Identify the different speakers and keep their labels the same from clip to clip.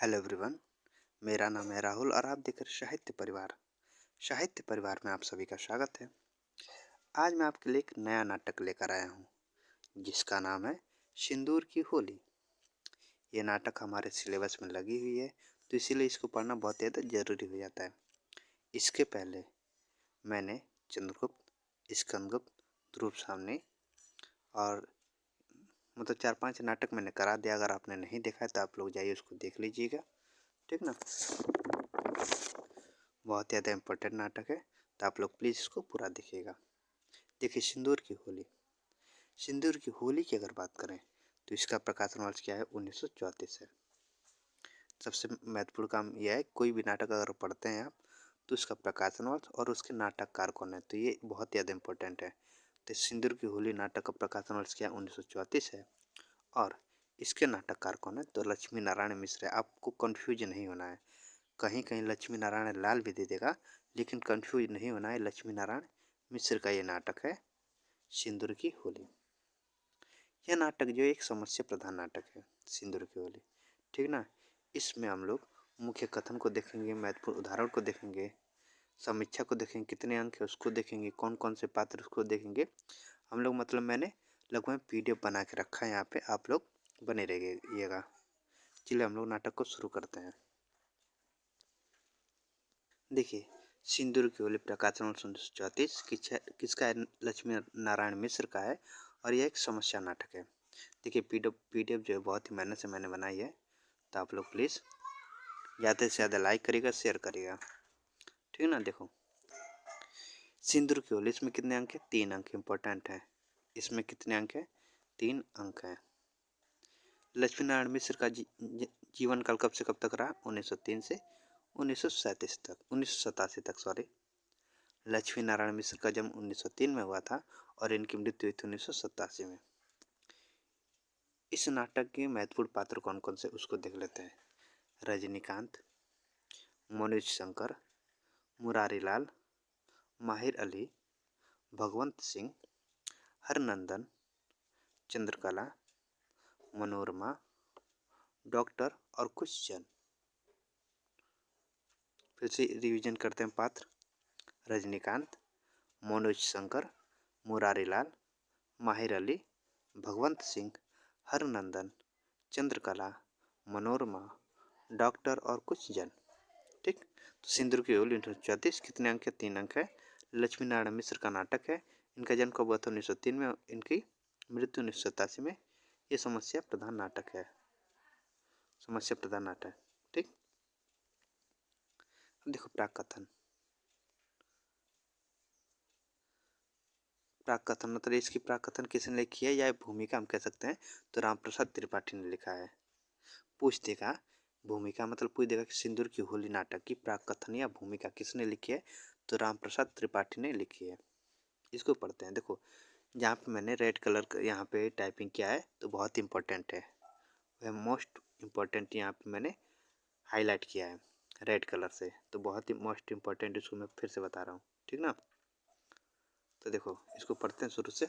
Speaker 1: Hello everyone. मेरा नाम है राहुल और आप देख रहे साहित्य परिवार में आप सभी का स्वागत है। आज मैं आपके लिए एक नया नाटक लेकर आया हूँ जिसका नाम है सिंदूर की होली। ये नाटक हमारे सिलेबस में लगी हुई है तो इसीलिए इसको पढ़ना बहुत ज़्यादा ज़रूरी हो जाता है। इसके पहले मैंने चंद्रगुप्त, स्कंदगुप्त, ध्रुव साहनी और मतलब 4-5 नाटक मैंने करा दिया। अगर आपने नहीं देखा है तो आप लोग जाइए उसको देख लीजिएगा, ठीक ना। बहुत ज़्यादा इम्पोर्टेंट नाटक है तो आप लोग प्लीज़ इसको पूरा देखिएगा। देखिए, सिंदूर की होली की अगर बात करें तो इसका प्रकाशन वर्ष क्या है? 1934 है। सबसे महत्वपूर्ण काम यह है, कोई भी नाटक अगर पढ़ते हैं आप तो उसका प्रकाशन वर्ष और उसके नाटककार कौन है, तो ये बहुत ज़्यादा इम्पोर्टेंट है। तो सिंदूर की होली नाटक का प्रकाशन वर्ष क्या है? 1934 है। और इसके नाटककार कौन है? तो लक्ष्मी नारायण मिश्र है। आपको कन्फ्यूज नहीं होना है, कहीं कहीं लक्ष्मी नारायण लाल भी दे देगा, लेकिन कंफ्यूज नहीं होना है। लक्ष्मी नारायण मिश्र का ये नाटक है सिंदूर की होली। यह नाटक जो एक समस्या प्रधान नाटक है, सिंदूर की होली, ठीक ना। इसमें हम लोग मुख्य कथन को देखेंगे, महत्वपूर्ण उदाहरण को देखेंगे, समीक्षा को देखेंगे, कितने अंक है उसको देखेंगे, कौन कौन से पात्र उसको देखेंगे हम लोग। मतलब मैंने लगभग PDF बना के रखा है यहाँ पे, आप लोग बने रहिएगा। चलिए हम लोग नाटक को शुरू करते हैं। देखिए, सिंदूर की होली प्रकाशन 1934 किसका है? लक्ष्मी नारायण मिश्र का है और यह एक समस्या नाटक है। देखिए, PDF जो है बहुत ही मेहनत से मैंने बनाई है, तो आप लोग प्लीज़ ज़्यादा से ज़्यादा लाइक करिएगा, शेयर करिएगा, ठीक ना। देखो, सिंदूर की होली, इसमें कितने अंक है? 3 अंक इम्पोर्टेंट है। इसमें कितने अंक है? 3 अंक है। लक्ष्मी नारायण मिश्र का जीवन काल कब से कब तक रहा? 1903 से 1937 तक, 1987 तक, सॉरी। लक्ष्मी नारायण मिश्र का जन्म 1903 में हुआ था और इनकी मृत्यु हुई थी 1987 में। इस नाटक के महत्वपूर्ण पात्र कौन कौन से उसको देख लेते हैं। रजनीकांत, मनोज शंकर, मुरारीलाल, माहिर अली, भगवंत सिंह, हरनंदन, चंद्रकला, मनोरमा, डॉक्टर और कुछ जन। फिर से रिवीजन करते हैं पात्र। रजनीकांत, मनोज शंकर, मुरारीलाल, माहिर अली, भगवंत सिंह, हरनंदन, चंद्रकला, मनोरमा, डॉक्टर और कुछ जन, ठीक। तो सिंदूर की होली 1934 कितने अंक है? 3 अंक है। लक्ष्मी नारायण मिश्र का नाटक है। इनका जन्म कब हुआ था? 1903 में, इनकी मृत्यु 1987 में। ये समस्या प्रधान नाटक है, समस्या प्रधान नाटक, ठीक। अब देखो, प्राक कथन मतलब इसकी प्राक कथन किसने लिखी है या भूमिका हम कह सकते हैं, तो रामप्रसाद त्रिपाठी ने लिखा है। पूछ देगा भूमिका, मतलब पूछ देगा कि सिंदूर की होली नाटक की प्राक कथन या भूमिका किसने लिखी है, तो रामप्रसाद त्रिपाठी ने लिखी है। इसको पढ़ते हैं। देखो, जहाँ पे मैंने रेड कलर का यहाँ पे टाइपिंग किया है तो बहुत इंपॉर्टेंट है, वह मोस्ट इम्पॉर्टेंट यहाँ पे मैंने हाईलाइट किया है रेड कलर से, तो बहुत ही मोस्ट इम्पॉर्टेंट, इसको मैं फिर से बता रहा हूँ, ठीक ना। तो देखो, इसको पढ़ते हैं शुरू से।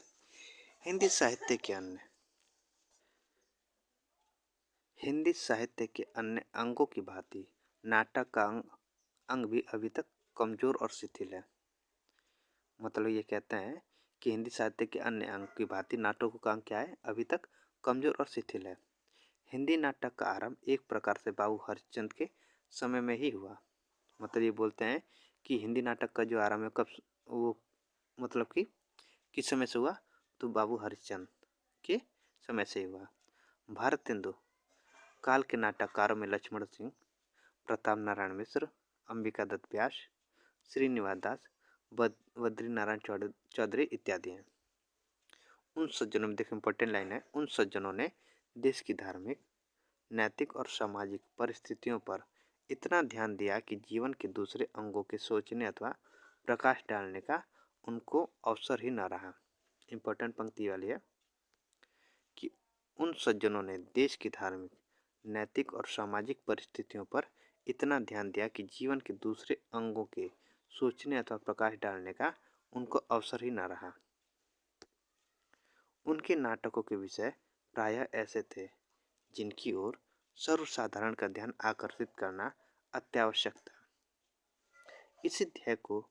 Speaker 1: हिंदी साहित्य के अन्य हिंदी साहित्य के अन्य अंगों की भांति नाटक का अंग भी अभी तक कमजोर और शिथिल है। मतलब ये कहते हैं कि हिंदी साहित्य के अन्य अंग की भांति नाटकों का अंग क्या है? अभी तक कमजोर और शिथिल है। हिंदी नाटक का आरंभ एक प्रकार से बाबू हरिश्चंद्र के समय में ही हुआ। मतलब ये बोलते हैं कि हिंदी नाटक का जो आरंभ है कब, वो मतलब कि किस समय से हुआ, तो बाबू हरिश्चंद्र के समय से हुआ। भारतेंदु काल के नाटककारों में लक्ष्मण सिंह, प्रताप नारायण मिश्र, अंबिका दत्त व्यास, श्रीनिवास दास, बद्री नारायण चौधरी इत्यादि हैं। उन सज्जनों में, देखो इंपॉर्टेंट लाइन है, उन सज्जनों ने देश की धार्मिक, नैतिक और सामाजिक परिस्थितियों पर इतना ध्यान दिया कि जीवन के दूसरे अंगों के सोचने अथवा प्रकाश डालने का उनको अवसर ही न रहा। इम्पोर्टेंट पंक्ति वाली है कि उन सज्जनों ने देश की धार्मिक, नैतिक और सामाजिक परिस्थितियों पर इतना ध्यान दिया कि जीवन के दूसरे अंगों के सोचने अथवा प्रकाश डालने का उनको अवसर ही न रहा। उनके नाटकों के विषय प्रायः ऐसे थे जिनकी ओर सर्वसाधारण का ध्यान आकर्षित करना अत्यावश्यक था। इसी ध्येय को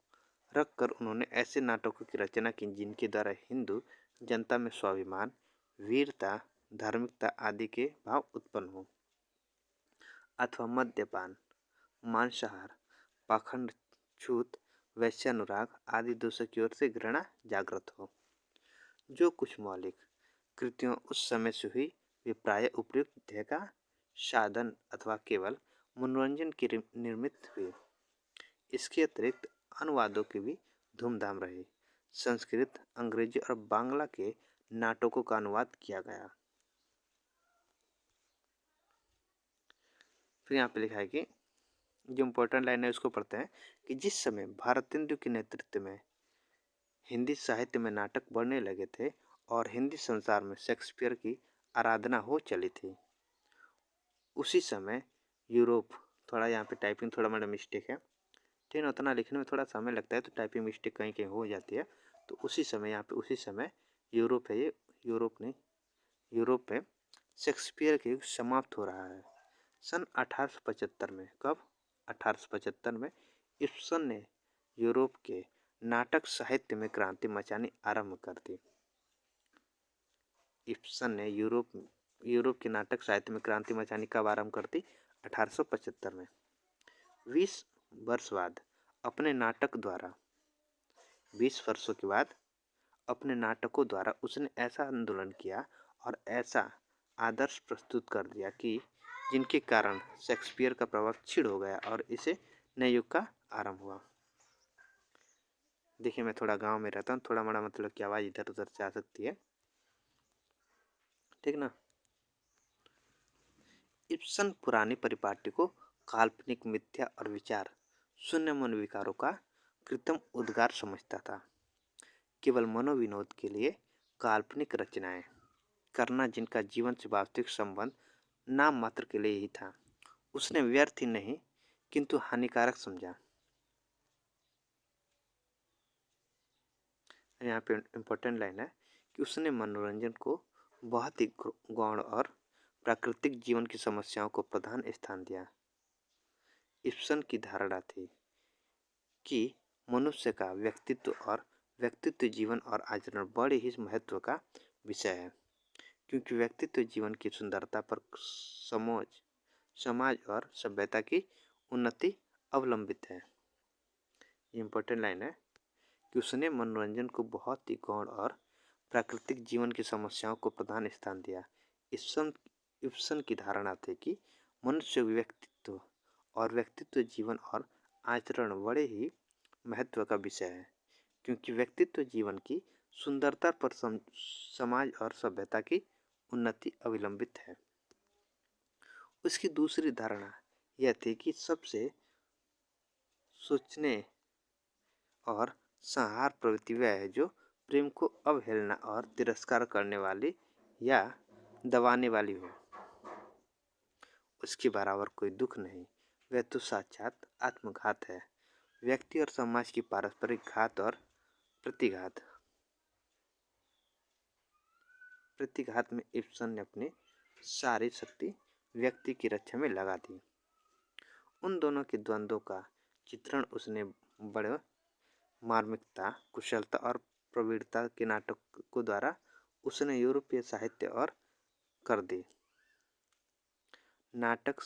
Speaker 1: रखकर उन्होंने ऐसे नाटकों की रचना की जिनके द्वारा हिंदू जनता में स्वाभिमान, वीरता, धार्मिकता आदि के भाव उत्पन्न हो, अथवा मद्यपान, मांसाहार, पाखंड, छूत, वैश्यानुराग आदि दोषों की ओर से घृणा जागृत हो। जो कुछ मौलिक कृतियों उस समय से हुई वे प्राय उपयुक्त ध्येय का साधन अथवा केवल मनोरंजन के निर्मित हुए। इसके अतिरिक्त अनुवादों की भी धूमधाम रही। संस्कृत, अंग्रेजी और बांग्ला के नाटकों का अनुवाद किया गया। फिर यहाँ पे लिखा है कि जो इम्पोर्टेंट लाइन है उसको पढ़ते हैं कि जिस समय भारतेंदु के नेतृत्व में हिंदी साहित्य में नाटक बढ़ने लगे थे और हिंदी संसार में शेक्सपियर की आराधना हो चली थी, उसी समय यूरोप, थोड़ा यहाँ पे टाइपिंग थोड़ा मेरा मिस्टेक है, ठीक है, उतना लिखने में थोड़ा समय लगता है तो टाइपिंग मिस्टेक कहीं कहीं हो जाती है। तो उसी समय यहाँ पे उसी समय यूरोप है, ये यूरोप नहीं, यूरोप में शेक्सपियर के युग समाप्त हो रहा है। सन 1875 में, कब? 1875 में इब्सन ने यूरोप के नाटक साहित्य में क्रांति मचानी आरंभ कर दी। इब्सन ने यूरोप के नाटक साहित्य में क्रांति मचानी कब आरंभ कर दी? 1875 में। 20 वर्ष बाद अपने नाटक द्वारा 20 वर्षों के बाद अपने नाटकों द्वारा उसने ऐसा आंदोलन किया और ऐसा आदर्श प्रस्तुत कर दिया कि जिनके कारण शेक्सपियर का प्रभाव क्षीण हो गया और इसे नए युग का आरंभ हुआ। देखिए, मैं थोड़ा गांव में रहता हूँ, थोड़ा बड़ा मतलब की आवाज़ इधर उधर से आ सकती है, ठीक ना। इब्सन पुरानी परिपाटी को काल्पनिक, मिथ्या और विचार शून्य मनोविकारों का कृत्रिम उद्गार समझता था। केवल मनोविनोद के लिए काल्पनिक रचनाएं करना जिनका जीवन से वास्तविक संबंध नाम मात्र के लिए ही था, उसने व्यर्थ ही नहीं किंतु हानिकारक समझा। यहाँ पे इम्पोर्टेंट लाइन है कि उसने मनोरंजन को बहुत ही गौण और प्राकृतिक जीवन की समस्याओं को प्रधान स्थान दिया। इब्सन की धारणा थी कि मनुष्य का व्यक्तित्व जीवन और आचरण बड़े ही महत्व का विषय है, क्योंकि व्यक्तित्व जीवन की सुंदरता पर समाज और सभ्यता की उन्नति अवलंबित है। इम्पोर्टेंट लाइन है कि उसने मनोरंजन को बहुत ही गौण और प्राकृतिक जीवन की समस्याओं को प्रधान स्थान दिया। इब्सन की धारणा थी कि मनुष्य व्यक्तित्व जीवन और आचरण बड़े ही महत्व का विषय है, क्योंकि व्यक्तित्व जीवन की सुंदरता पर समाज और सभ्यता की उन्नति अवलंबित है। उसकी दूसरी धारणा यह थी कि सबसे सोचने और संहार प्रवृत्ति वह है जो प्रेम को अवहेलना और तिरस्कार करने वाली या दबाने वाली हो। उसके बराबर कोई दुख नहीं, वह तो साक्षात आत्मघात है। व्यक्ति और समाज की पारस्परिक घात और प्रतिघात में इब्सन ने अपनी सारी शक्ति व्यक्ति की रक्षा में लगा दी। उन दोनों के द्वंद्वों का चित्रण उसने बड़े मार्मिकता, कुशलता और प्रवीणता के नाटकों द्वारा उसने यूरोपीय साहित्य और कर दी। नाटक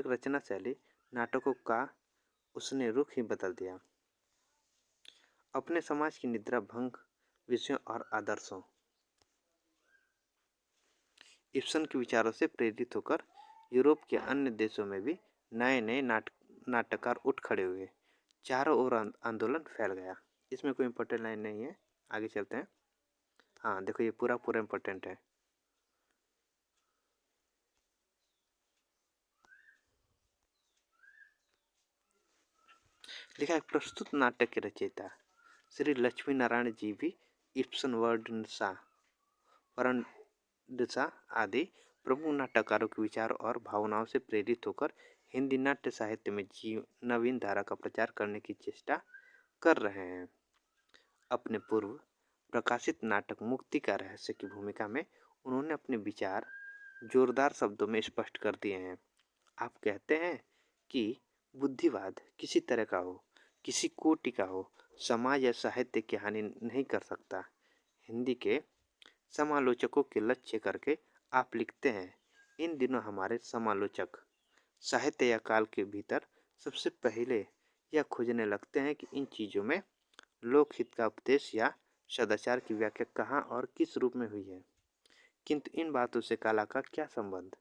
Speaker 1: रचना शैली नाटकों का उसने रुख ही बदल दिया। अपने समाज की निद्रा भंग विषयों और आदर्शों, इब्सन के विचारों से प्रेरित होकर यूरोप के अन्य देशों में भी नए नए नाटककार उठ खड़े हुए। चारों ओर आंदोलन फैल गया। इसमें कोई इम्पोर्टेंट लाइन नहीं है, आगे चलते हैं। हाँ देखो, ये पूरा इम्पोर्टेंट है। लिखा है, प्रस्तुत नाटक के रचयिता श्री लक्ष्मी नारायण जी भी इब्सन, वर्णसा आदि प्रमुख नाटककारों के विचारों और भावनाओं से प्रेरित होकर हिंदी नाट्य साहित्य में नवीन धारा का प्रचार करने की चेष्टा कर रहे हैं। अपने पूर्व प्रकाशित नाटक मुक्ति का रहस्य की भूमिका में उन्होंने अपने विचार जोरदार शब्दों में स्पष्ट कर दिए हैं। आप कहते हैं कि बुद्धिवाद किसी तरह का हो, किसी कोटि का हो, समाज या साहित्य की हानि नहीं कर सकता। हिंदी के समालोचकों के लक्ष्य करके आप लिखते हैं, इन दिनों हमारे समालोचक साहित्य या काल के भीतर सबसे पहले यह खोजने लगते हैं कि इन चीज़ों में लोकहित का उपदेश या सदाचार की व्याख्या कहाँ और किस रूप में हुई है। किंतु इन बातों से कला का क्या संबंध?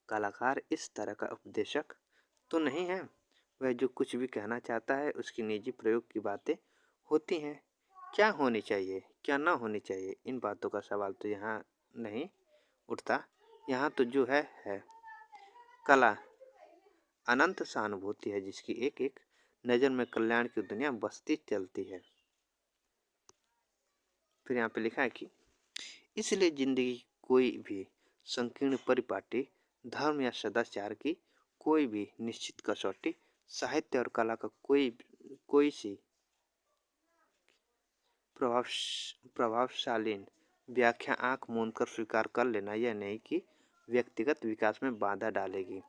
Speaker 1: कलाकार इस तरह का उपदेशक तो नहीं है। वह जो कुछ भी कहना चाहता है उसकी निजी प्रयोग की बातें होती हैं। क्या होनी चाहिए, क्या ना होनी चाहिए, इन बातों का सवाल तो यहाँ नहीं उठता। यहाँ तो जो है कला अनंत सहानुभूति है, जिसकी एक एक नज़र में कल्याण की दुनिया बसती चलती है। फिर यहाँ पे लिखा है कि इसलिए जिंदगी कोई भी संकीर्ण परिपाटी, धर्म या सदाचार की कोई भी निश्चित कसौटी, साहित्य और कला का कोई सी प्रभावशाली व्याख्या आंख मूंद कर स्वीकार कर लेना यह नहीं कि व्यक्तिगत विकास में बाधा डालेगी,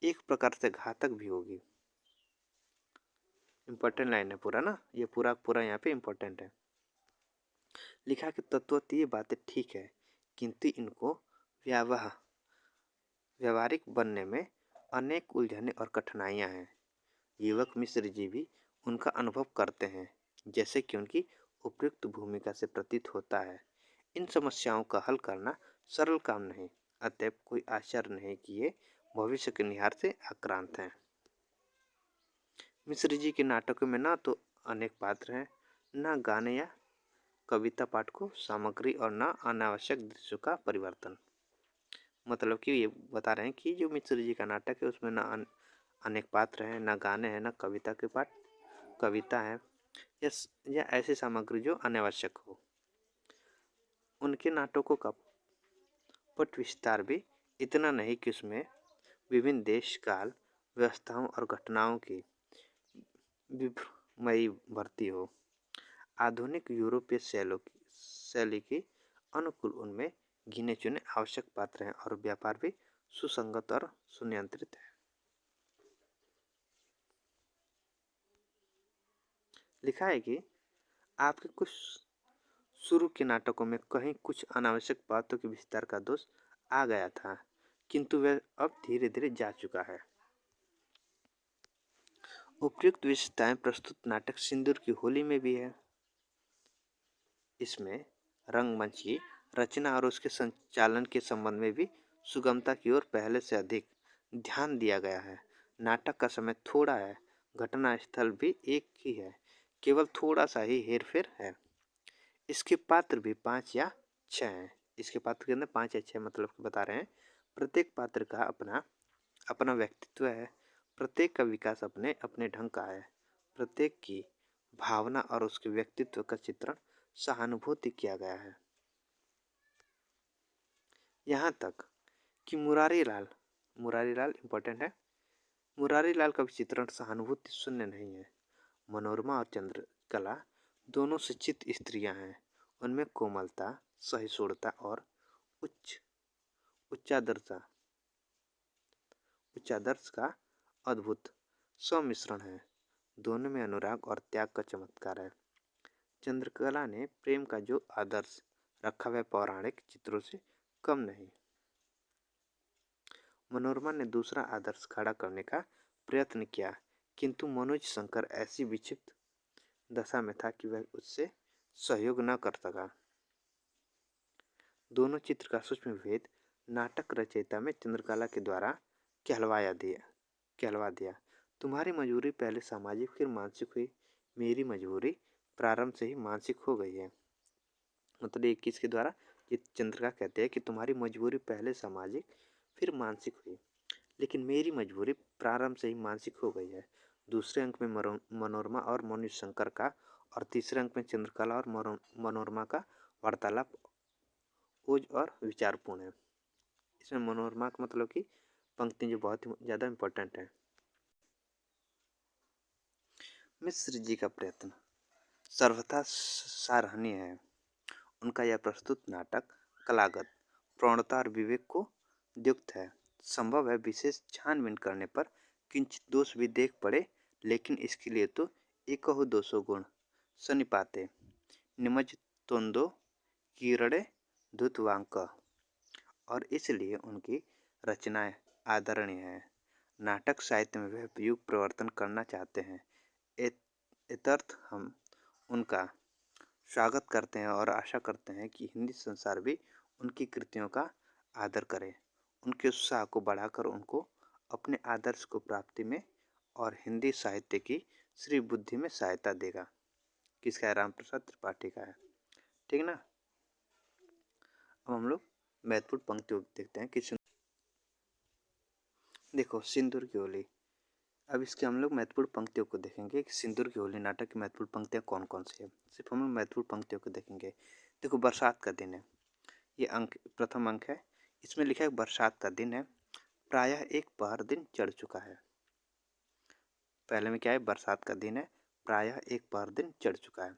Speaker 1: एक प्रकार से घातक भी होगी। इम्पोर्टेंट लाइन है पूरा ना, ये पूरा यहाँ पे इम्पोर्टेंट है। लिखा कि तत्वतः ये बातें ठीक है, किंतु इनको व्यावहारिक बनने में अनेक उलझने और कठिनाइयाँ हैं। युवक मिश्र जी भी उनका अनुभव करते हैं, जैसे कि उनकी उपयुक्त भूमिका से प्रतीत होता है। इन समस्याओं का हल करना सरल काम नहीं, अतएव कोई आश्चर्य नहीं कि ये भविष्य के निहार से आक्रांत हैं। मिश्र जी के नाटकों में ना तो अनेक पात्र हैं, न गाने या कविता पाठ को सामग्री और न अनावश्यक दृश्यों का परिवर्तन। मतलब कि ये बता रहे हैं कि जो मिश्र जी का नाटक है उसमें न अनेक पात्र हैं, न गाने हैं, न कविता के पाठ कविता है या ऐसी सामग्री जो अनावश्यक हो। उनके नाटकों का पट विस्तार भी इतना नहीं कि उसमें विभिन्न देश काल व्यवस्थाओं और घटनाओं की विभ्रमयी भर्ती हो। आधुनिक यूरोपीय शैली के अनुकूल उनमें गिने चुने आवश्यक पात्र हैं और व्यापार भी सुसंगत और सुनियंत्रित है। लिखा है कि आपके कुछ शुरू के नाटकों में कहीं कुछ अनावश्यक बातों के विस्तार का दोष आ गया था, किंतु वह अब धीरे धीरे जा चुका है। उपयुक्त विशेषताएं प्रस्तुत नाटक सिंदूर की होली में भी है। इसमें रंगमंच की रचना और उसके संचालन के संबंध में भी सुगमता की ओर पहले से अधिक ध्यान दिया गया है। नाटक का समय थोड़ा है, घटना स्थल भी एक ही है, केवल थोड़ा सा ही हेरफेर है। इसके पात्र भी 5 या 6 हैं। इसके पात्र के अंदर 5 या 6 मतलब कि बता रहे हैं। प्रत्येक पात्र का अपना अपना व्यक्तित्व है, प्रत्येक का विकास अपने अपने ढंग का है, प्रत्येक की भावना और उसके व्यक्तित्व का चित्रण सहानुभूति किया गया है। यहाँ तक कि मुरारी लाल इम्पोर्टेंट है। मुरारी लाल का भी चित्रण सहानुभूति शून्य नहीं है। मनोरमा और चंद्रकला दोनों शिक्षित स्त्रियां हैं। उनमें कोमलता, सहिष्णुता और उच्च उच्चादर्श का अद्भुत सम्मिश्रण है। दोनों में अनुराग और त्याग का चमत्कार है। चंद्रकला ने प्रेम का जो आदर्श रखा वह पौराणिक चित्रों से कम नहीं। मनोरमा ने दूसरा आदर्श खड़ा करने का प्रयत्न किया, किंतु मनोज शंकर ऐसी विक्षिप्त दशा में था कि वह उससे सहयोग न कर सका। दोनों चित्र का सूक्ष्म भेद नाटक रचयिता में चंद्रकला के द्वारा कहलवा दिया। तुम्हारी मजबूरी पहले सामाजिक फिर मानसिक हुई, मेरी मजबूरी प्रारंभ से ही मानसिक हो गई है। मतलब ये किसके द्वारा? ये चंद्रकला कहते हैं कि तुम्हारी मजबूरी पहले सामाजिक फिर मानसिक हुई, लेकिन मेरी मजबूरी प्रारंभ से ही मानसिक हो गई है। दूसरे अंक में मनोरमा और मनोज शंकर का और तीसरे अंक में चंद्रकला और मनोरमा का वार्तालाप ओज और विचारपूर्ण है। इसमें मनोरमा का मतलब कि पंक्ति जो बहुत ही ज़्यादा इम्पोर्टेंट है। मिश्र जी का प्रयत्न सर्वथा सराहनीय है। उनका यह प्रस्तुत नाटक कलागत प्रौढ़ता और विवेक को युक्त है। संभव है विशेष छानबीन करने पर किंचित दोष भी देख पड़े, लेकिन इसके लिए तो एकहु दोषो गुण सन्निपाते निमज तोंदो कीरणे धुतवांक, और इसलिए उनकी रचनाएं आदरणीय हैं। नाटक साहित्य में वह युग प्रवर्तन करना चाहते हैं। इतर्थ हम उनका स्वागत करते हैं और आशा करते हैं कि हिंदी संसार भी उनकी कृतियों का आदर करे, उनके उत्साह को बढ़ाकर उनको अपने आदर्श को प्राप्ति में और हिंदी साहित्य की श्री बुद्धि में सहायता देगा। किसका है? रामप्रसाद त्रिपाठी का है। ठीक ना। अब हम लोग महत्वपूर्ण पंक्तियों देखते हैं कि देखो सिंदूर की होली। अब इसके हम लोग महत्वपूर्ण पंक्तियों को देखेंगे कि सिंदूर की होली नाटक की महत्वपूर्ण पंक्तियाँ कौन कौन सी है। सिर्फ हम लोग महत्वपूर्ण पंक्तियों को देखेंगे। देखो बरसात का दिन है, ये अंक प्रथम अंक है। इसमें लिखा है बरसात का दिन है, प्रायः एक पहर दिन चढ़ चुका है। पहले में क्या है? बरसात का दिन है, प्रायः एक पहर दिन चढ़ चुका है।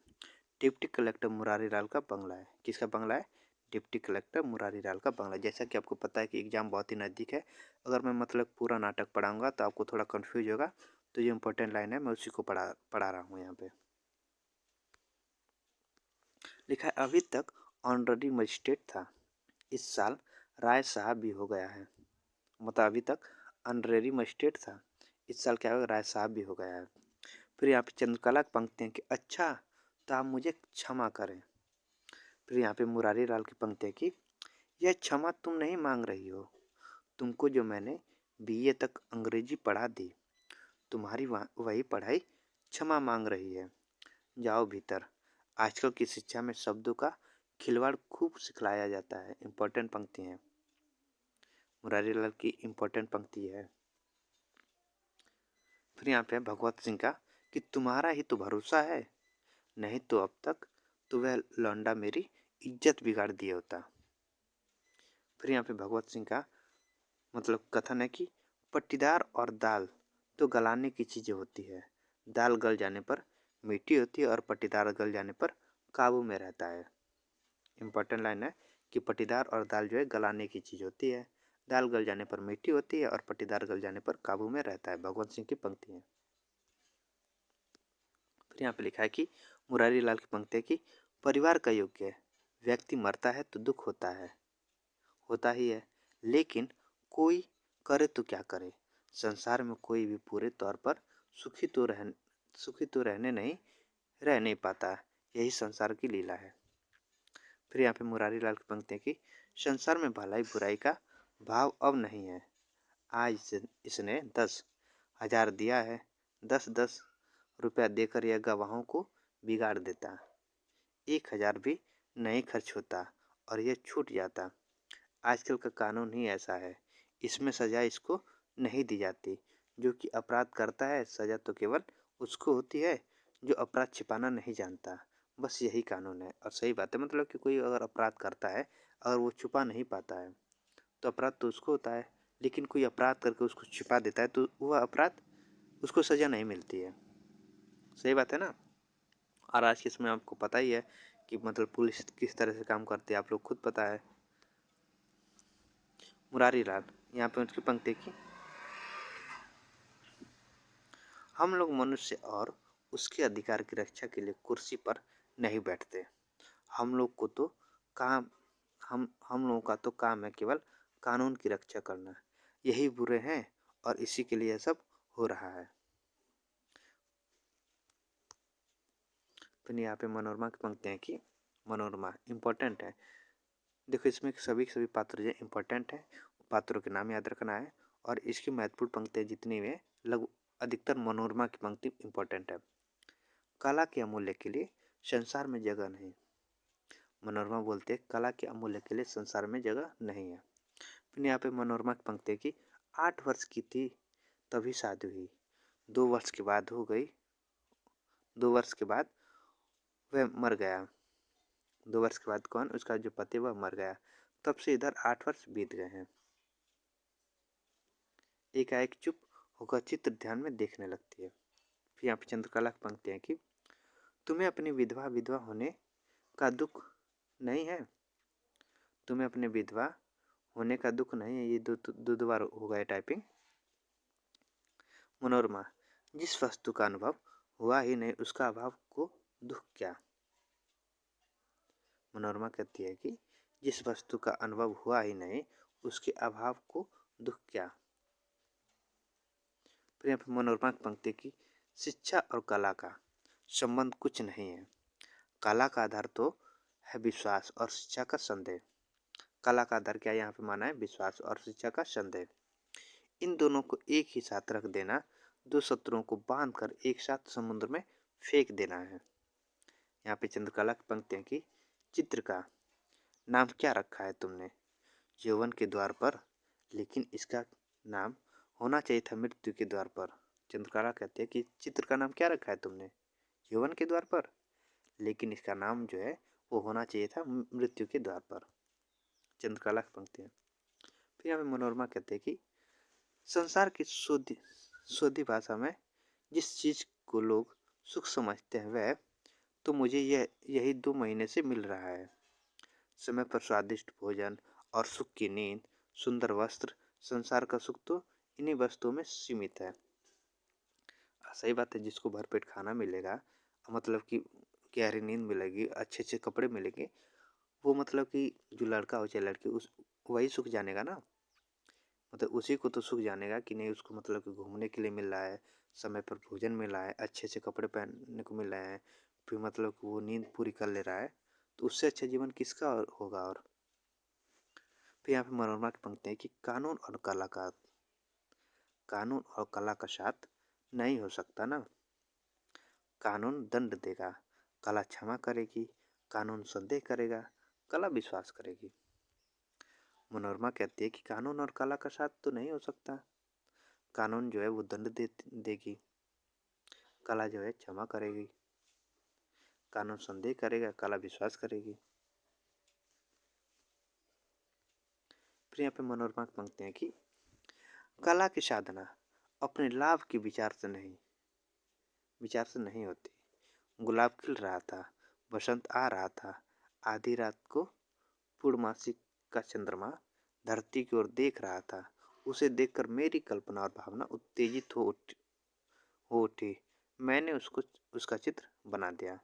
Speaker 1: डिप्टी कलेक्टर मुरारी लाल का बंगला है। किसका बंगला है? डिप्टी कलेक्टर मुरारी लाल का बंगला। जैसा कि आपको पता है कि एग्जाम बहुत ही नज़दीक है, अगर मैं मतलब पूरा नाटक पढ़ाऊंगा तो आपको थोड़ा कंफ्यूज होगा, तो ये इंपॉर्टेंट लाइन है, मैं उसी को पढ़ा रहा हूँ यहाँ पे। लिखा है अभी तक ऑनरेडी मजिस्ट्रेट था, इस साल राय साहब भी हो गया है। मतलब अभी तक ऑनरेडी मजिस्ट्रेट था, इस साल क्या होगा? राय साहब भी हो गया है। फिर यहाँ पे चंद्रकला की पंक्तियाँ कि अच्छा तो आप मुझे क्षमा करें। फिर यहाँ पे मुरारी लाल की पंक्ति की यह क्षमा तुम नहीं मांग रही हो, तुमको जो मैंने बीए तक अंग्रेजी पढ़ा दी, तुम्हारी वही पढ़ाई क्षमा मांग रही है, जाओ भीतर। आजकल की शिक्षा में शब्दों का खिलवाड़ खूब सिखलाया जाता है। इम्पोर्टेंट पंक्ति है, मुरारी लाल की इम्पोर्टेंट पंक्ति है। फिर यहाँ पे भगवत सिंह का कि तुम्हारा ही तो भरोसा है, नहीं तो अब तक तो वह लौंडा मेरी इज्जत बिगाड़ दिया होता। फिर यहाँ पे भगवत सिंह का मतलब कथन है कि पट्टीदार और दाल तो गलाने की चीज़ें होती है, दाल गल जाने पर मीठी होती है और पट्टीदार गल जाने पर काबू में रहता है। इम्पोर्टेंट लाइन है कि पट्टीदार और दाल जो है गलाने की चीज़ होती है, दाल गल जाने पर मीठी होती है और पट्टीदार गल जाने पर काबू में रहता है। भगवत सिंह की पंक्ति है। फिर यहाँ पे लिखा है कि मुरारी लाल की पंक्ति है कि परिवार का योग्य है, व्यक्ति मरता है तो दुख होता ही है, लेकिन कोई करे तो क्या करे, संसार में कोई भी पूरे तौर पर सुखी तो रह नहीं पाता, यही संसार की लीला है। फिर यहाँ पे मुरारी लाल की पंक्ति है कि संसार में भलाई बुराई का भाव अब नहीं है, आज इसने 10,000 दिया है, 10-10 रुपया देकर यह गवाहों को बिगाड़ देता, 1,000 भी नहीं खर्च होता और यह छूट जाता। आजकल का कानून ही ऐसा है, इसमें सज़ा इसको नहीं दी जाती, जो कि अपराध करता है सज़ा तो केवल उसको होती है जो अपराध छिपाना नहीं जानता। बस यही कानून है और सही बात है। मतलब कि कोई अगर अपराध करता है, अगर वो छुपा नहीं पाता है तो अपराध तो उसको होता है, लेकिन कोई अपराध करके उसको छिपा देता है तो वह अपराध उसको सज़ा नहीं मिलती है। सही बात है ना। और आज के समय आपको पता ही है कि मतलब पुलिस किस तरह से काम करती है, आप लोग खुद पता है। मुरारी लाल यहाँ पे उसकी पंक्ति की हम लोग मनुष्य और उसके अधिकार की रक्षा के लिए कुर्सी पर नहीं बैठते, हम लोग को तो काम हम लोगों का तो काम है केवल कानून की रक्षा करना, यही बुरे हैं और इसी के लिए सब हो रहा है। फिर यहाँ पे मनोरमा की पंक्तियाँ की मनोरमा इम्पोर्टेंट है। देखो इसमें सभी पात्र जो इम्पोर्टेंट है, पात्रों के नाम याद रखना है और इसकी महत्वपूर्ण पंक्तियाँ जितनी भी लगभग अधिकतर मनोरमा की पंक्ति इम्पोर्टेंट है। कला के अमूल्य के लिए संसार में जगह नहीं, मनोरमा बोलते हैं कला के अमूल्य के लिए संसार में जगह नहीं है। फिर यहाँ पे मनोरमा की पंक्ति है कि 8 वर्ष की थी तभी शादी हुई, 2 वर्ष के बाद हो गई, 2 वर्ष के बाद वह मर गया, 2 वर्ष के बाद कौन? उसका जो पति वह मर गया, तब से इधर 8 वर्ष बीत गए हैं। एकाएक चुप होकर चित्र ध्यान में देखने लगती है। फिर यहाँ पे चंद्रकला की पंक्ति है कि तुम्हें अपनी विधवा होने का दुख नहीं है, तुम्हें अपने विधवा होने का दुख नहीं है, ये दो बार हो गया टाइपिंग। मनोरमा, जिस वस्तु का अनुभव हुआ ही नहीं उसका अभाव को दुख क्या। मनोरमा कहती है कि जिस वस्तु का अनुभव हुआ ही नहीं उसके अभाव को दुख क्या। फिर यहाँ पे मनोरमा की पंक्ति की शिक्षा और कला का संबंध कुछ नहीं है। कला का आधार तो है विश्वास और शिक्षा का संदेह। कला का आधार क्या यहाँ पे माना है, विश्वास और शिक्षा का संदेह। इन दोनों को एक ही साथ रख देना, दो शत्रुओं को बांधकर एक साथ समुद्र में फेंक देना है। यहाँ पे चंद्रकला की पंक्तियां की चित्र का नाम क्या रखा है तुमने, यौवन के द्वार पर, लेकिन इसका नाम होना चाहिए था मृत्यु के द्वार पर। चंद्रकला कहते हैं कि चित्र का नाम क्या रखा है तुमने, यौवन के द्वार पर, लेकिन इसका नाम जो है वो होना चाहिए था मृत्यु के द्वार पर। चंद्रकला की पंक्तियां। फिर यहाँ पे मनोरमा कहते हैं कि संसार की शुद्ध भाषा में जिस चीज को लोग सुख समझते हैं वह तो मुझे यही 2 महीने से मिल रहा है। समय पर स्वादिष्ट भोजन और सुख की नींद, सुंदर वस्त्र, संसार का सुख तो इन्हीं वस्तुओं में सीमित है। सही बात है, जिसको भरपेट खाना मिलेगा, मतलब कि गहरी नींद मिलेगी, अच्छे अच्छे कपड़े मिलेंगे, वो मतलब कि जो लड़का हो चाहे लड़की उस वही सुख जानेगा ना। मतलब उसी को तो सुख जानेगा कि नहीं, उसको मतलब कि घूमने के लिए मिल रहा है, समय पर भोजन मिल रहा है, अच्छे अच्छे कपड़े पहनने को मिल रहे हैं, फिर मतलब कि वो नींद पूरी कर ले रहा है, तो उससे अच्छा जीवन किसका होगा। और फिर यहाँ पे मनोरमा की पंक्ति है कि कानून और कला का साथ नहीं हो सकता ना। कानून दंड देगा, कला क्षमा करेगी, कानून संदेह करेगा, कला विश्वास करेगी। मनोरमा कहती है कि कानून और कला का साथ तो नहीं हो सकता। कानून जो है वो दंड देगी, कला जो है क्षमा करेगी, कानून संदेह करेगा, कला विश्वास करेगी। फिर यहाँ पे मनोरमा की पंक्ति है कि कला की साधना अपने लाभ के विचार से नहीं होती। गुलाब खिल रहा था, बसंत आ रहा था, आधी रात को पूर्णमासी का चंद्रमा धरती की ओर देख रहा था। उसे देखकर मेरी कल्पना और भावना उत्तेजित हो उठी। मैंने उसका चित्र बना दिया।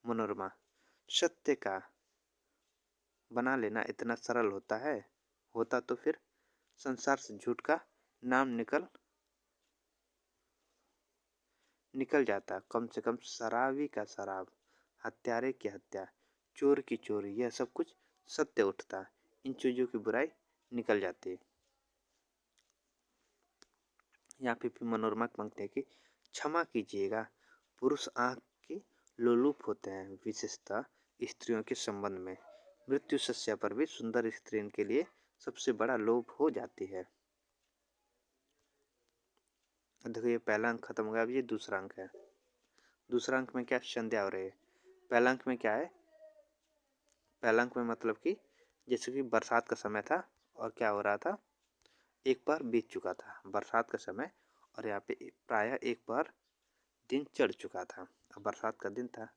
Speaker 1: मनोरमा, सत्य का बना लेना इतना सरल होता तो फिर संसार से झूठ का नाम निकल जाता। कम से कम शराबी का शराब, हत्यारे की हत्या, चोर की चोरी, यह सब कुछ सत्य उठता, इन चीजों की बुराई निकल जाती। यहाँ पे भी मनोरमा की पंक्ति है कि क्षमा कीजिएगा, पुरुष आँख के लोलुप होते हैं, विशेषतः स्त्रियों के संबंध में। मृत्यु शैया पर भी सुंदर स्त्री इनके लिए सबसे बड़ा लोभ हो जाती है। देखो ये पहला अंक खत्म हो गया, अब ये दूसरा अंक है। दूसरा अंक में क्या संध्या हो रही है। पहला अंक में क्या है, पहला अंक में मतलब कि जैसे कि बरसात का समय था और क्या हो रहा था, एक बार बीत चुका था बरसात का समय, और यहाँ पे प्रायः एक बार दिन चढ़ चुका था, अब बरसात का दिन था,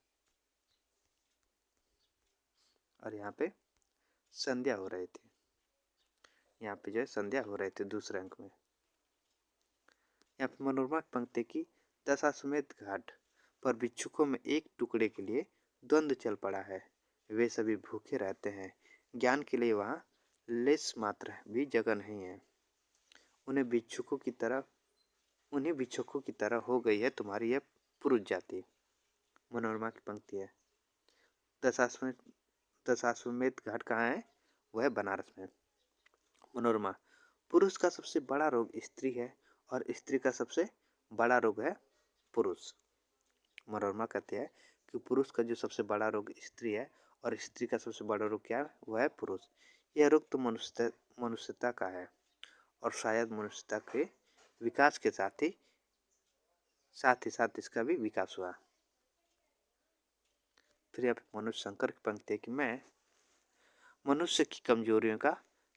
Speaker 1: और यहाँ पे संध्या हो रही थी। यहाँ पे जो है संध्या हो रही थी दूसरे अंक में। यहाँ पे मनोरमा की पंक्ति की दशाश्वमेध घाट पर भिक्षुकों में एक टुकड़े के लिए द्वंद्व चल पड़ा है। वे सभी भूखे रहते हैं, ज्ञान के लिए वहाँ लेस मात्र भी जगह नहीं है। उन्हीं भिक्षुकों की तरह हो गई है तुम्हारी यह पुरुष जाति। मनोरमा की पंक्ति है। दशाश्वमेध घाट कहाँ है, वह बनारस में। मनोरमा, पुरुष का सबसे बड़ा रोग स्त्री है और स्त्री का सबसे बड़ा रोग है पुरुष। मनोरमा कहते हैं कि पुरुष का जो सबसे बड़ा रोग स्त्री है और स्त्री का सबसे बड़ा रोग क्या है, वह है पुरुष। यह रोग तो मनुष्यता का है, और शायद मनुष्यता के विकास के साथ ही इसका भी विकास हुआ। फिर यहाँ पे मनुष्य शंकर की पंक्ति है कि मैं मनुष्य की कमजोरियों का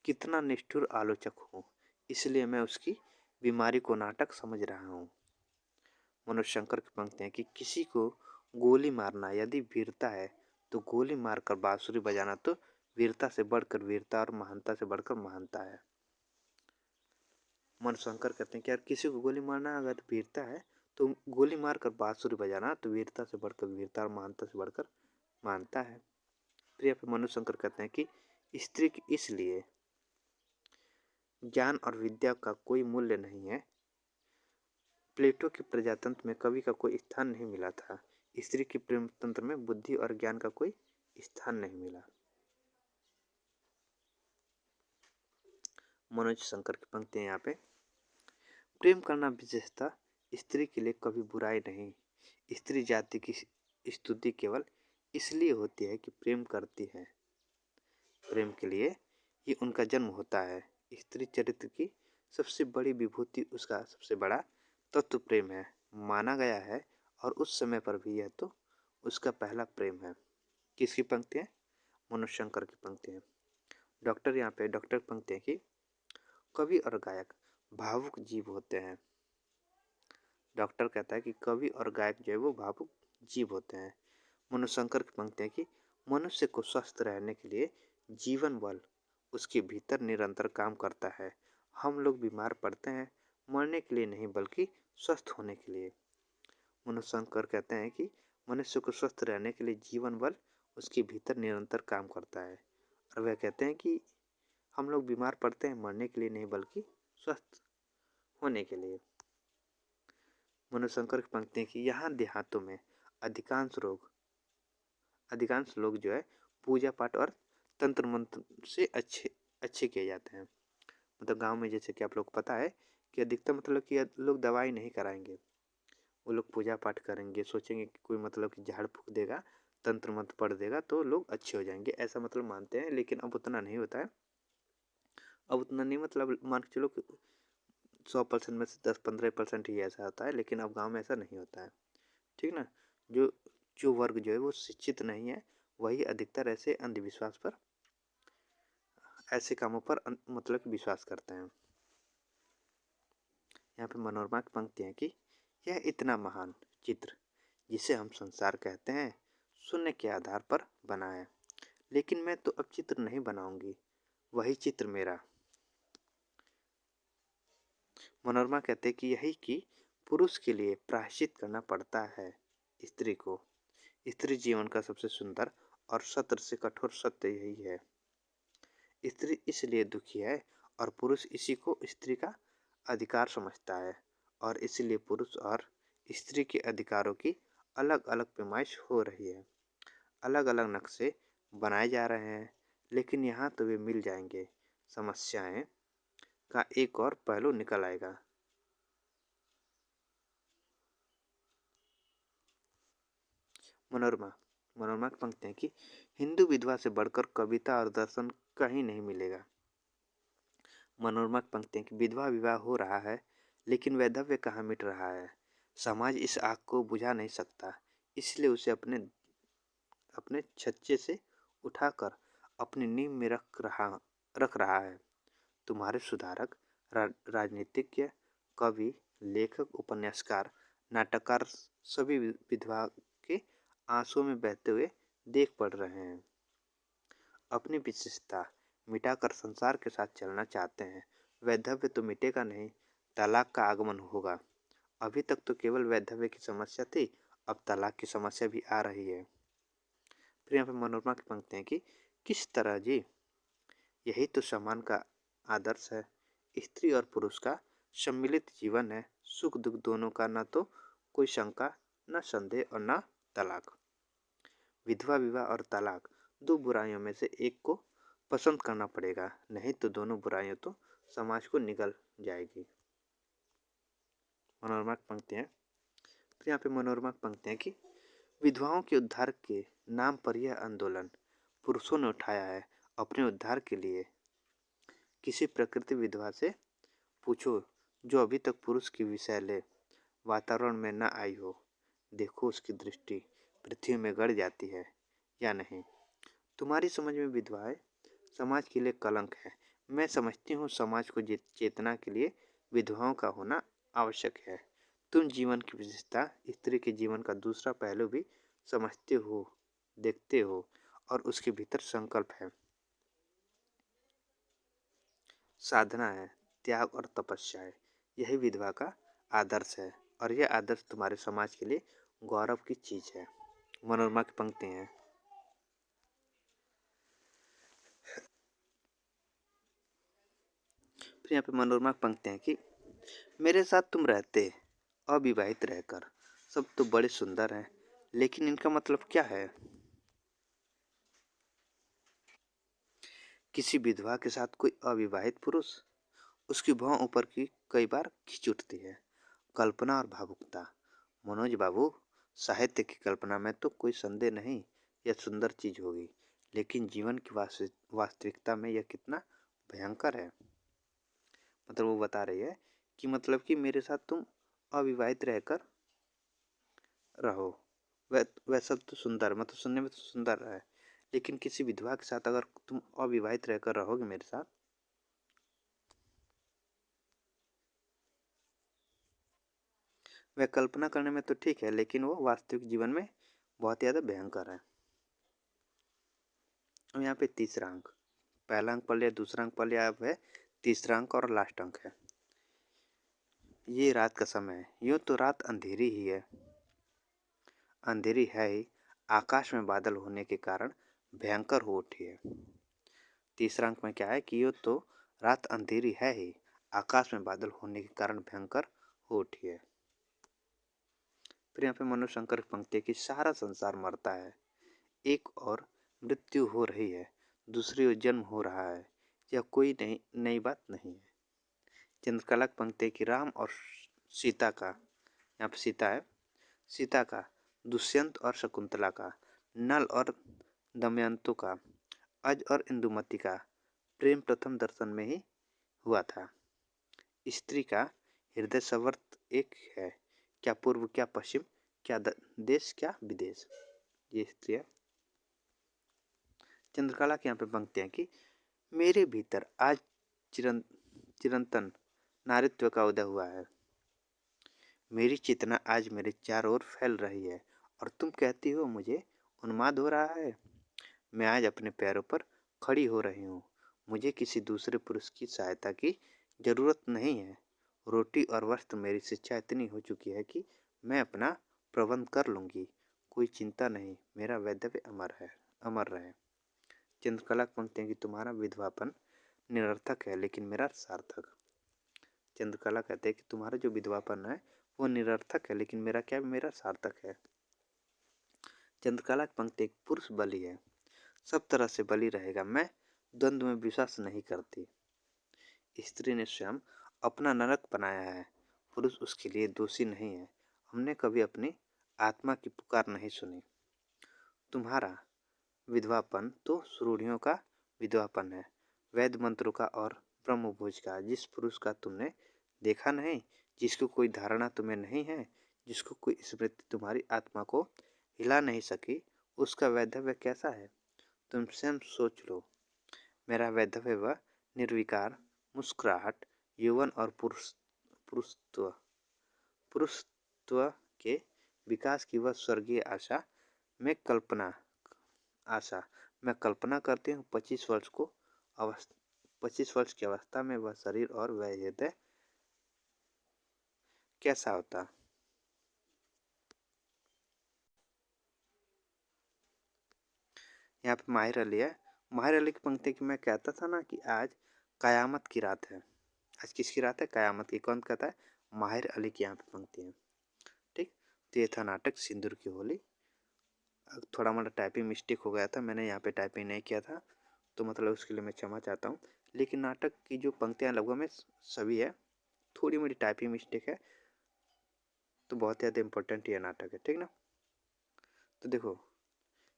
Speaker 1: कितना निष्ठुर आलोचक हूँ, इसलिए मैं उसकी बीमारी को नाटक समझ रहा हूँ। मनुष्य शंकर की पंक्ति है कि किसी को गोली मारना यदि वीरता है तो गोली मारकर बांसुरी बजाना तो वीरता से बढ़कर वीरता और महानता से बढ़कर महानता है। मनशंकर कहते हैं कि यार किसी को गोली मारना अगर वीरता है तो गोली मारकर बांसुरी बजाना तो वीरता से बढ़कर वीरता और महानता से बढ़कर महानता है। फिर यहाँ पे मनशंकर कहते हैं कि स्त्री की इसलिए ज्ञान और विद्या का कोई मूल्य नहीं है। प्लेटो के प्रजातंत्र में कवि का कोई स्थान नहीं मिला था। स्त्री के प्रेम तंत्र में बुद्धि और ज्ञान का कोई स्थान नहीं मिला। मनोज शंकर की पंक्ति है यहाँ पे। प्रेम करना विशेषता स्त्री के लिए कभी बुराई नहीं। स्त्री जाति की स्तुति केवल इसलिए होती है कि प्रेम करती है। प्रेम के लिए ही उनका जन्म होता है। स्त्री चरित्र की सबसे बड़ी विभूति, उसका सबसे बड़ा तत्व प्रेम है माना गया है, और उस समय पर भी यह तो उसका पहला प्रेम है। किसकी पंक्ति है? मनोज शंकर की पंक्ति है। डॉक्टर यहाँ पे डॉक्टर की पंक्ति है कि कवि और गायक भावुक जीव होते हैं। डॉक्टर कहता है कि कवि और गायक जो है वो भावुक जीव होते हैं। मनोज शंकर की पंक्ति है कि मनुष्य को स्वस्थ रहने के लिए जीवन बल उसके भीतर निरंतर काम करता है। हम लोग बीमार पड़ते हैं मरने के लिए नहीं बल्कि स्वस्थ होने के लिए। मनोज शंकर कहते हैं कि मनुष्य को स्वस्थ रहने के लिए जीवन बल उसके भीतर निरंतर काम करता है, और वह कहते हैं कि हम लोग बीमार पड़ते हैं मरने के लिए नहीं बल्कि स्वस्थ होने के लिए। मनोज शंकर की पंक्ति है कि यहाँ देहातों में अधिकांश लोग जो है पूजा पाठ और तंत्र मंत्र से अच्छे किए जाते हैं। मतलब गांव में जैसे कि आप लोग पता है कि अधिकतर मतलब कि लोग दवाई नहीं कराएंगे, वो लोग पूजा पाठ करेंगे, सोचेंगे कि कोई मतलब कि झाड़ फूक देगा, तंत्र मंत्र पढ़ देगा तो लोग अच्छे हो जाएंगे, ऐसा मतलब मानते हैं। लेकिन अब उतना नहीं होता है। अब उतना नहीं मतलब मान के चलो 100% में से 10-15% ही ऐसा होता है, लेकिन अब गाँव में ऐसा नहीं होता है। ठीक ना। जो जो वर्ग जो है वो शिक्षित नहीं है वही अधिकतर ऐसे अंधविश्वास पर, ऐसे कामों पर मतलब कि विश्वास करते हैं। यहाँ पे मनोरमा की पंक्ति है कि यह इतना महान चित्र जिसे हम संसार कहते हैं शून्य के आधार पर बना है, लेकिन मैं तो अब चित्र नहीं बनाऊंगी, वही चित्र मेरा। मनोरमा कहते हैं कि यही कि पुरुष के लिए प्रायश्चित करना पड़ता है स्त्री को। स्त्री जीवन का सबसे सुंदर और सत्य से कठोर सत्य यही है। स्त्री इसलिए दुखी है और पुरुष इसी को स्त्री का अधिकार समझता है, और इसलिए पुरुष और स्त्री के अधिकारों की अलग अलग पैमाइश हो रही है। अलग अलग नक्शे बनाए जा रहे हैं, लेकिन यहाँ तो वे मिल जाएंगे। समस्याएं का एक और पहलू निकल आएगा। मनोरमा मनोरमा की पंक्ति है कि हिंदू विधवा से बढ़कर कविता और दर्शन कहीं नहीं मिलेगा। मनोरमा की पंक्ति है कि विधवा विवाह हो रहा है लेकिन वैधव्य कहाँ मिट रहा है। समाज इस आग को बुझा नहीं सकता, इसलिए उसे अपने अपने छज्जे से उठाकर अपनी नींव में रख रहा है। तुम्हारे सुधारक, राजनीतिज्ञ, कवि, लेखक, उपन्यासकार, नाटककार सभी विधवा के आंसुओं में बहते हुए देख पड़ रहे हैं। अपनी विशेषता मिटाकर संसार के साथ चलना चाहते हैं। वैधव्य तो मिटेगा नहीं, तलाक का आगमन होगा। अभी तक तो केवल वैधव्य की समस्या थी, अब तलाक की समस्या भी आ रही है। फिर यहाँ पे मनोरमा की पंक्ति है कि किस तरह जी, यही तो सम्मान का आदर्श है। स्त्री और पुरुष का सम्मिलित जीवन है, सुख दुख दोनों का, न तो कोई शंका, न संदेह और न तलाक। विधवा विवाह और तलाक दो बुराइयों में से एक को पसंद करना पड़ेगा, नहीं तो दोनों बुराइयों तो समाज को निगल जाएगी। मनोरमा की पंक्ति है। फिर यहाँ पे मनोरमा की पंक्ति है कि विधवाओं के उद्धार के नाम पर यह आंदोलन पुरुषों ने उठाया है अपने उद्धार के लिए। किसी प्रकृति विधवा से पूछो जो अभी तक पुरुष की विषैले वातावरण में न आई हो, देखो उसकी दृष्टि पृथ्वी में गड़ जाती है या नहीं। तुम्हारी समझ में विधवाएं समाज के लिए कलंक है। मैं समझती हूँ समाज को चेतना के लिए विधवाओं का होना आवश्यक है। तुम जीवन की विशेषता स्त्री के जीवन का दूसरा पहलू भी समझते हो, देखते हो, और उसके भीतर संकल्प है। साधना है, त्याग और तपस्या है। यही विधवा का आदर्श है और यह आदर्श तुम्हारे समाज के लिए गौरव की चीज है। मनोरमा की पंक्ति है। फिर यहाँ पे मनोरमा की पंक्ति है कि मेरे साथ तुम रहते अविवाहित रहकर, सब तो बड़े सुंदर हैं, लेकिन इनका मतलब क्या है? किसी विधवा के साथ कोई अविवाहित पुरुष, उसकी भौं ऊपर की कई बार खिंच उठती है। कल्पना और भावुकता। मनोज बाबू, साहित्य की कल्पना में तो कोई संदेह नहीं, यह सुंदर चीज होगी, लेकिन जीवन की वास्तविकता में यह कितना भयंकर है। मतलब वो बता रही है कि मतलब कि मेरे साथ तुम अविवाहित रहकर रहो, वह सब तो सुंदर, मतलब सुनने में तो सुंदर है, लेकिन किसी विधवा के साथ अगर तुम अविवाहित रहकर रहोगे मेरे साथ, वह कल्पना करने में तो ठीक है, लेकिन वो वास्तविक जीवन में बहुत ज़्यादा भयंकर है। अब यहाँ पे तीसरा अंक, पहला अंक पढ़ लिया, दूसरा अंक पढ़ लिया, अब है तीसरा अंक और लास्ट अंक है। ये रात का समय है, यूँ तो रात अंधेरी ही है, अंधेरी है ही, आकाश में बादल होने के कारण भयंकर हो उठी है। तीसरा अंक में क्या है कि यूँ तो रात अंधेरी है ही, आकाश में बादल होने के कारण भयंकर हो उठी है। फिर यहाँ पे मनोशंकर की पंक्ति है कि सारा संसार मरता है, एक और मृत्यु हो रही है, दूसरी ओर जन्म हो रहा है, यह कोई नई बात नहीं है। चंद्रकला की पंक्ति है कि राम और सीता का, यहाँ पे सीता है, सीता का, दुष्यंत और शकुंतला का, नल और दमयंतु का, अज और इंदुमती का प्रेम प्रथम दर्शन में ही हुआ था। स्त्री का हृदय संवर्त एक है, क्या पूर्व क्या पश्चिम, क्या देश क्या विदेश। ये स्त्री है। चंद्रकला की यहाँ पे पंक्ति है कि मेरे भीतर आज चिरंतन नारित्व का उदय हुआ है, मेरी चेतना आज मेरे चारों ओर फैल रही है और तुम कहती हो मुझे उन्माद हो रहा है। मैं आज अपने पैरों पर खड़ी हो रही हूँ, मुझे किसी दूसरे पुरुष की सहायता की जरूरत नहीं है। रोटी और वस्त्र मेरी शिक्षा इतनी हो चुकी है कि मैं अपना प्रबंध कर लूँगी, कोई चिंता नहीं, मेरा वैधव्य अमर है, अमर रहे। चंद्रकला की पंक्तियाँ कि तुम्हारा विधवापन निरर्थक है लेकिन मेरा सार्थक। चंद्रकला कहते हैं कि तुम्हारा जो विधवापन है वो निरर्थक है, लेकिन मेरा क्या, मेरा सार्थक है। चंद्रकला की पंक्ति एक पुरुष बलि है, सब तरह से बलि रहेगा, मैं द्वंद्व में विश्वास नहीं करती। स्त्री ने स्वयं अपना नरक बनाया है, पुरुष उसके लिए दोषी नहीं है। हमने कभी अपनी आत्मा की पुकार नहीं सुनी। तुम्हारा विधवापन तो सुरूढ़ियों का विधवापन है, वैद मंत्रों का और ब्रह्मभोज का। जिस पुरुष का तुमने देखा नहीं, जिसको कोई धारणा तुम्हें नहीं है, जिसको कोई स्मृति तुम्हारी आत्मा को हिला नहीं सकी, उसका वैधव्य कैसा है? तुम स्वयं सोच लो। मेरा वैधव्य वह निर्विकार मुस्कुराहट, यौवन और पुरुषत्व पुरुषत्व के विकास की वह स्वर्गीय आशा। मैं कल्पना आशा मैं कल्पना करती हूँ 25 वर्ष की अवस्था में वह शरीर और वह हृदय कैसा होता। यहाँ पे माहिर अली है। माहिर अली की पंक्ति की मैं कहता था ना कि आज कयामत की रात है। आज किसकी रात है? कयामत की। कौन कहता है? माहिर अली की यहाँ पे पंक्ति है। ठीक, तो ये था नाटक सिंदूर की होली। थोड़ा मोड़ा टाइपिंग मिस्टेक हो गया था, मैंने यहाँ पे टाइपिंग नहीं किया था, तो मतलब उसके लिए मैं क्षमा चाहता हूँ। लेकिन नाटक की जो पंक्तियाँ लगभग में सभी है, थोड़ी मोड़ी टाइपिंग मिस्टेक है, तो बहुत ज़्यादा इम्पोर्टेंट ये नाटक है, ठीक ना। तो देखो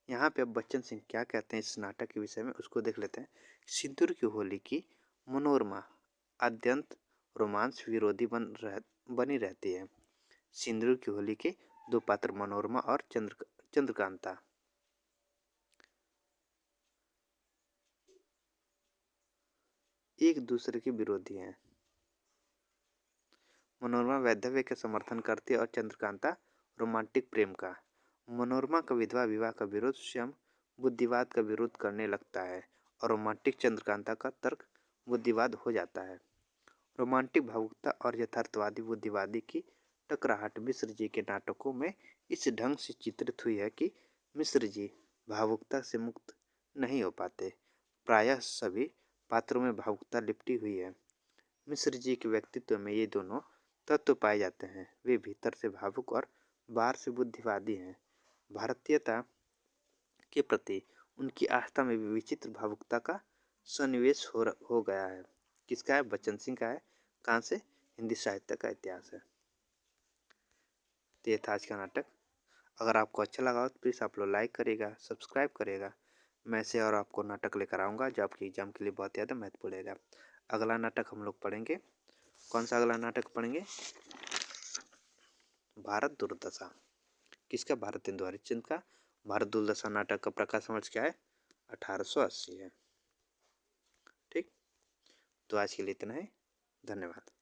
Speaker 1: यहाँ पे अब बच्चन सिंह क्या कहते हैं इस नाटक के विषय में, उसको देख लेते हैं। सिंदूर की होली की मनोरमा अत्यंत रोमांस विरोधी बनी रहती है। सिंदूर की होली के दो पात्र मनोरमा और चंद्रकांता एक दूसरे के विरोधी हैं। मनोरमा वैधव्य के समर्थन करती है और चंद्रकांता रोमांटिक प्रेम का। मनोरमा का विधवा विवाह का विरोध स्वयं बुद्धिवाद का विरोध करने लगता है और रोमांटिक चंद्रकांता का तर्क बुद्धिवाद हो जाता है। रोमांटिक भावुकता और यथार्थवादी बुद्धिवादी की टकराहट मिश्र जी के नाटकों में इस ढंग से चित्रित हुई है कि मिश्र जी भावुकता से मुक्त नहीं हो पाते। प्रायः सभी पात्रों में भावुकता लिपटी हुई है। मिश्र जी के व्यक्तित्व में ये दोनों तत्व पाए जाते हैं। वे भीतर से भावुक और बाहर से बुद्धिवादी हैं। भारतीयता के प्रति उनकी आस्था में भी विचित्र भावुकता का सन्निवेश हो गया है। किसका है? बच्चन सिंह का है। कहाँ से? हिंदी साहित्य का इतिहास है। तो ये था आज का नाटक। अगर आपको अच्छा लगा हो तो प्लीज़ आप लोग लाइक करिएगा, सब्सक्राइब करिएगा। मैं से और आपको नाटक लेकर आऊँगा जो आपकी एग्जाम के लिए बहुत ज़्यादा महत्वपूर्ण रहेगा। अगला नाटक हम लोग पढ़ेंगे। कौन सा अगला नाटक पढ़ेंगे? भारत दुर्दशा। किसका? भारतेंदु हरिश्चंद्र का। भारत दुर्दशा नाटक का प्रकाशन वर्ष क्या है? 1880 है। ठीक, तो आज के लिए इतना ही। धन्यवाद।